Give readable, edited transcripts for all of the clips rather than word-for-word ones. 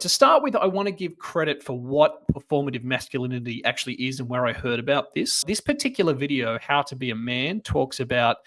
To start with, I want to give credit for what performative masculinity actually is and where I heard about this. This particular video, How to Be a Man, talks about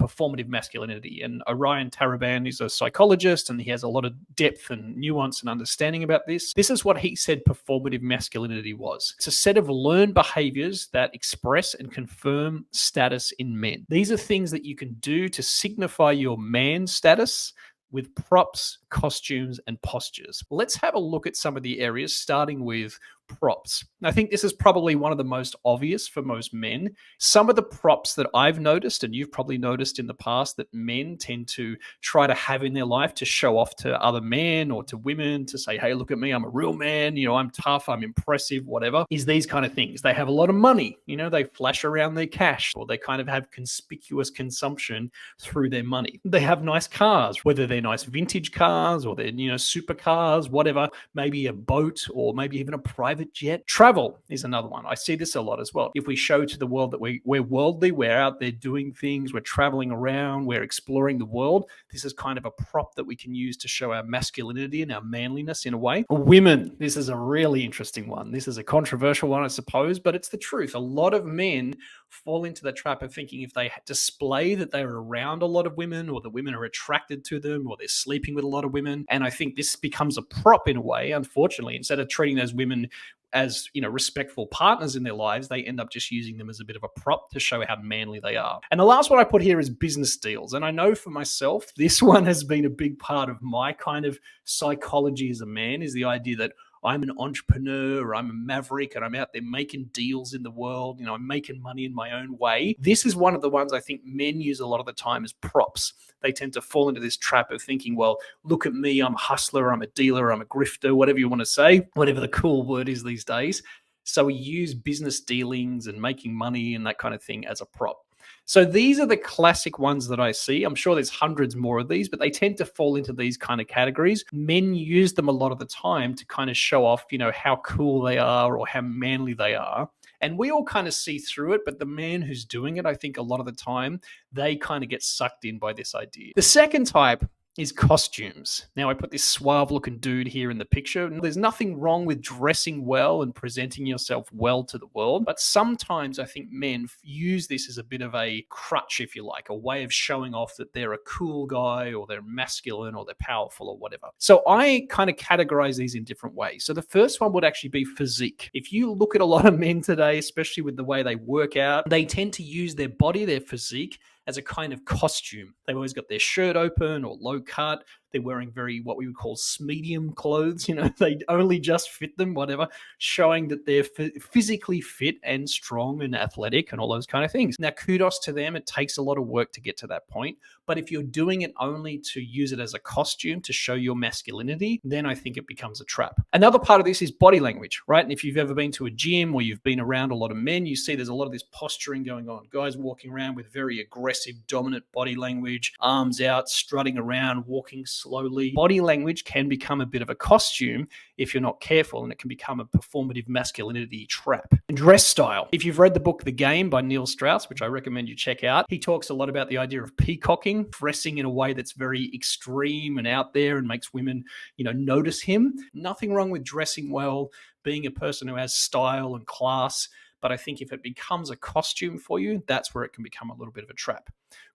performative masculinity. And Orion Taraban is a psychologist and he has a lot of depth and nuance and understanding about this. This is what he said performative masculinity was. It's a set of learned behaviors that express and confirm status in men. These are things that you can do to signify your man status with props, costumes, and postures. Let's have a look at some of the areas, starting with props. I think this is probably one of the most obvious for most men. Some of the props that I've noticed, and you've probably noticed in the past, that men tend to try to have in their life to show off to other men or to women to say, hey, look at me, I'm a real man, I'm tough, I'm impressive, whatever, is these kind of things. They have a lot of money, they flash around their cash, or they kind of have conspicuous consumption through their money. They have nice cars, whether they're nice vintage cars or they're, supercars, whatever, maybe a boat or maybe even a private jet. Travel is another one. I see this a lot as well. If we show to the world that we're worldly, we're out there doing things, we're traveling around, we're exploring the world, this is kind of a prop that we can use to show our masculinity and our manliness in a way. Women, this is a really interesting one. This is a controversial one, I suppose, but it's the truth. A lot of men fall into the trap of thinking if they display that they're around a lot of women, or the women are attracted to them, or they're sleeping with a lot of women. And I think this becomes a prop in a way, unfortunately. Instead of treating those women as respectful partners in their lives, they end up just using them as a bit of a prop to show how manly they are. And the last one I put here is business deals. And I know for myself, this one has been a big part of my kind of psychology as a man, is the idea that I'm an entrepreneur, or I'm a maverick, and I'm out there making deals in the world. I'm making money in my own way. This is one of the ones I think men use a lot of the time as props. They tend to fall into this trap of thinking, well, look at me, I'm a hustler, I'm a dealer, I'm a grifter, whatever you want to say, whatever the cool word is these days. So we use business dealings and making money and that kind of thing as a prop. So these are the classic ones that I see. I'm sure there's hundreds more of these, but they tend to fall into these kind of categories. Men use them a lot of the time to kind of show off, how cool they are or how manly they are. And we all kind of see through it, but the man who's doing it, I think a lot of the time, they kind of get sucked in by this idea. The second type is costumes. Now, I put this suave looking dude here in the picture. There's nothing wrong with dressing well and presenting yourself well to the world, but sometimes I think men use this as a bit of a crutch, if you like, a way of showing off that they're a cool guy or they're masculine or they're powerful or whatever. So I kind of categorize these in different ways. So the first one would actually be physique. If you look at a lot of men today, especially with the way they work out, they tend to use their body, their physique, as a kind of costume. They've always got their shirt open or low cut. They're wearing very, what we would call medium clothes. They only just fit them, whatever, showing that they're physically fit and strong and athletic and all those kind of things. Now, kudos to them. It takes a lot of work to get to that point. But if you're doing it only to use it as a costume to show your masculinity, then I think it becomes a trap. Another part of this is body language, right? And if you've ever been to a gym or you've been around a lot of men, you see there's a lot of this posturing going on. Guys walking around with very aggressive, dominant body language, arms out, strutting around, walking slowly. Body language can become a bit of a costume if you're not careful, and it can become a performative masculinity trap. Dress style. If you've read the book The Game by Neil Strauss, which I recommend you check out, he talks a lot about the idea of peacocking, dressing in a way that's very extreme and out there and makes women, notice him. Nothing wrong with dressing well, being a person who has style and class. But I think if it becomes a costume for you, that's where it can become a little bit of a trap.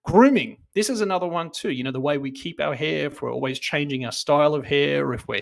Grooming. This is another one too. The way we keep our hair, if we're always changing our style of hair, if we're,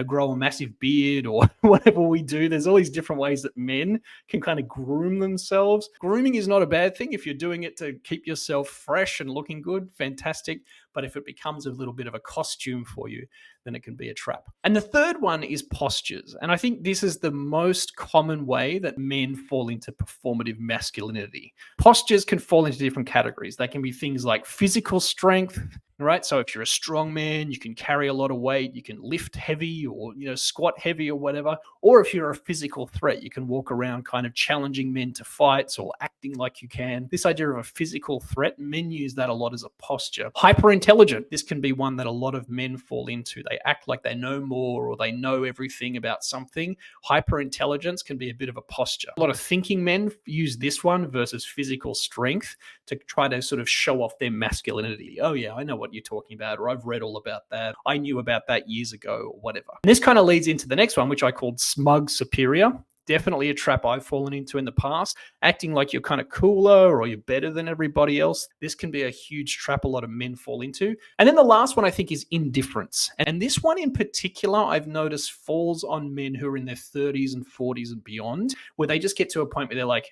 grow a massive beard or whatever we do, there's all these different ways that men can kind of groom themselves. Grooming is not a bad thing. If you're doing it to keep yourself fresh and looking good, fantastic. But if it becomes a little bit of a costume for you, then it can be a trap. And the third one is postures. And I think this is the most common way that men fall into performative masculinity. Postures can fall into different categories. They can be things like physical strength, right? So if you're a strong man, you can carry a lot of weight, you can lift heavy or, squat heavy or whatever. Or if you're a physical threat, you can walk around kind of challenging men to fights or acting like you can. This idea of a physical threat, men use that a lot as a posture. Hyper intelligent. This can be one that a lot of men fall into. They act like they know more or they know everything about something. Hyper intelligence can be a bit of a posture. A lot of thinking men use this one versus physical strength to try to sort of show off their masculinity. Oh yeah, I know what what you're talking about, or I've read all about that. I knew about that years ago, or whatever. And this kind of leads into the next one, which I called smug superior. Definitely a trap I've fallen into in the past. Acting like you're kind of cooler or you're better than everybody else. This can be a huge trap a lot of men fall into. And then the last one I think is indifference. And this one in particular, I've noticed falls on men who are in their 30s and 40s and beyond, where they just get to a point where they're like,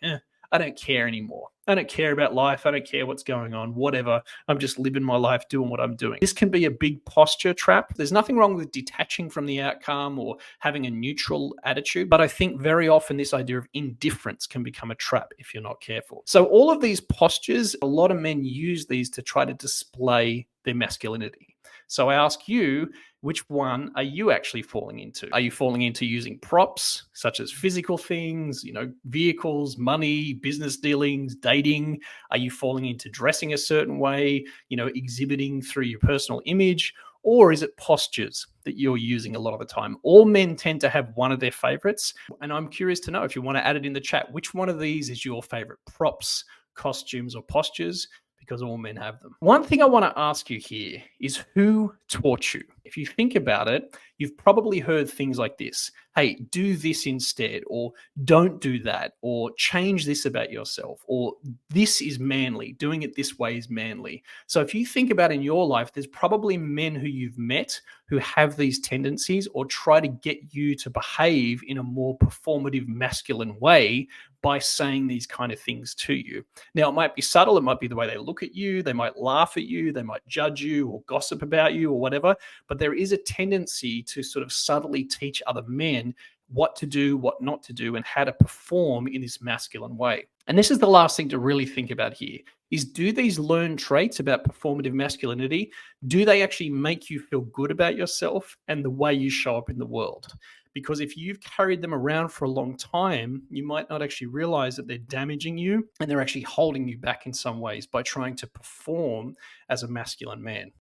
I don't care anymore. I don't care about life. I don't care what's going on, whatever. I'm just living my life, doing what I'm doing. This can be a big posture trap. There's nothing wrong with detaching from the outcome or having a neutral attitude, but I think very often this idea of indifference can become a trap if you're not careful. So all of these postures, a lot of men use these to try to display their masculinity. So I ask you, which one are you actually falling into? Are you falling into using props such as physical things, vehicles, money, business dealings, dating? Are you falling into dressing a certain way, exhibiting through your personal image? Or is it postures that you're using a lot of the time? All men tend to have one of their favorites. And I'm curious to know, if you want to add it in the chat, which one of these is your favorite? Props, costumes, or postures? Because all men have them. One thing I want to ask you here is, who taught you? If you think about it, you've probably heard things like this. Hey, do this instead, or don't do that, or change this about yourself, or this is manly. Doing it this way is manly. So if you think about in your life, there's probably men who you've met who have these tendencies or try to get you to behave in a more performative masculine way by saying these kind of things to you. Now, it might be subtle. It might be the way they look at you. They might laugh at you. They might judge you or gossip about you or whatever. But there is a tendency to sort of subtly teach other men what to do, what not to do, and how to perform in this masculine way. And this is the last thing to really think about here, is, do these learned traits about performative masculinity, do they actually make you feel good about yourself and the way you show up in the world? Because if you've carried them around for a long time, you might not actually realize that they're damaging you and they're actually holding you back in some ways by trying to perform as a masculine man.